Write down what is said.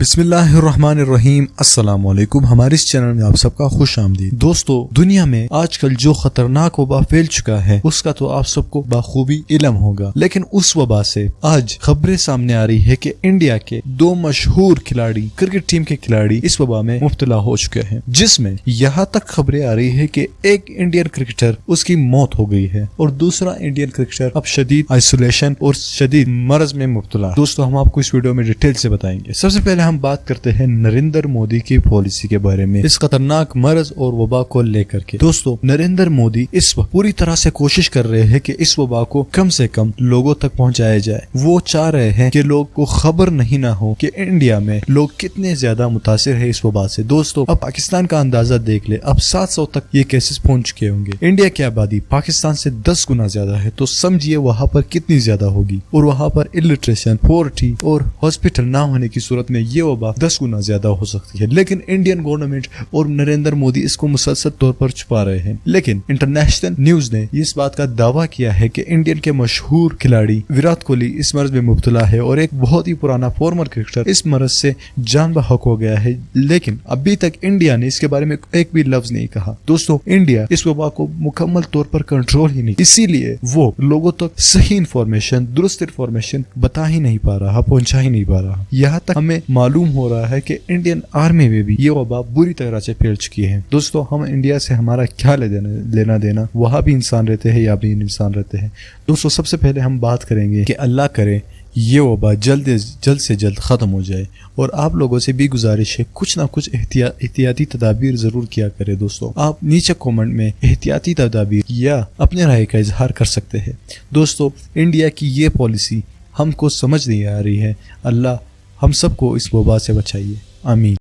बिस्मिल्लाहिर्रहमानिर्रहीम। अस्सलाम वालेकुम। हमारे इस चैनल में आप सबका खुश आमदीद। दोस्तों, दुनिया में आजकल जो खतरनाक वबा फैल चुका है उसका तो आप सबको बाखूबी इल्म होगा, लेकिन उस वबा से आज खबरें सामने आ रही है कि इंडिया के दो मशहूर खिलाड़ी, क्रिकेट टीम के खिलाड़ी इस वबा में मुब्तला हो चुके हैं, जिसमें यहाँ तक खबरें आ रही है कि एक इंडियन क्रिकेटर उसकी मौत हो गई है और दूसरा इंडियन क्रिकेटर अब शदीद आइसोलेशन और शदीद मर्ज में मुब्तला। दोस्तों, हम आपको इस वीडियो में डिटेल से बताएंगे। सबसे पहले हम बात करते हैं नरेंद्र मोदी की पॉलिसी के बारे में, इस खतरनाक मर्ज और वबा को लेकर के। दोस्तों, नरेंद्र मोदी इस वक्त पूरी तरह से कोशिश कर रहे हैं कि इस वबा को कम से कम लोगों तक पहुंचाया जाए। वो चाह रहे हैं कि लोग को खबर नहीं ना हो कि इंडिया में लोग कितने ज्यादा मुतासिर है इस वबा से। दोस्तों, अब पाकिस्तान का अंदाजा देख ले, अब 700 तक ये केसेस पहुंच चुके होंगे। इंडिया की आबादी पाकिस्तान से 10 गुना ज्यादा है, तो समझिए वहाँ पर कितनी ज्यादा होगी। और वहाँ पर इलिटरेशन, पॉवर्टी और हॉस्पिटल ना होने की सूरत में ये वबा 10 गुना ज्यादा हो सकती है। लेकिन इंडियन गवर्नमेंट और नरेंद्र मोदी इसको मुसलसल तौर पर छुपा रहे हैं। लेकिन इंटरनेशनल न्यूज ने इस बात का दावा किया है कि इंडियन के मशहूर खिलाड़ी विराट कोहली इस मर्ज में मुब्तला है और एक बहुत ही पुराना फॉर्मर क्रिकेटर इस मर्ज से जान बहक हो गया है। लेकिन अभी तक इंडिया ने इसके बारे में एक भी लफ्ज नहीं कहा। दोस्तों, इंडिया इस वबा को मुकम्मल तौर पर कंट्रोल ही नहीं, इसीलिए वो लोगों तक सही इंफॉर्मेशन, दुरुस्त इंफॉर्मेशन बता ही नहीं पा रहा, पहुंचा ही नहीं पा रहा। यहाँ तक हमें मालूम हो रहा है कि इंडियन आर्मी में भी ये वबा बुरी तरह से फैल चुकी है। दोस्तों, हम इंडिया से हमारा क्या लेना देना, वहाँ भी इंसान रहते हैं या भी इंसान रहते हैं। दोस्तों, सबसे पहले हम बात करेंगे कि अल्लाह करे ये वबा जल्द से जल्द खत्म हो जाए। और आप लोगों से भी गुजारिश है, कुछ ना कुछ एहतियाती तदाबीर जरूर किया करें। दोस्तों, आप नीचे कमेंट में एहतियाती तदाबीर या अपने राय का इजहार कर सकते हैं। दोस्तों, इंडिया की ये पॉलिसी हमको समझ नहीं आ रही है। अल्लाह हम सबको इस वबा से बचाइए। आमीन।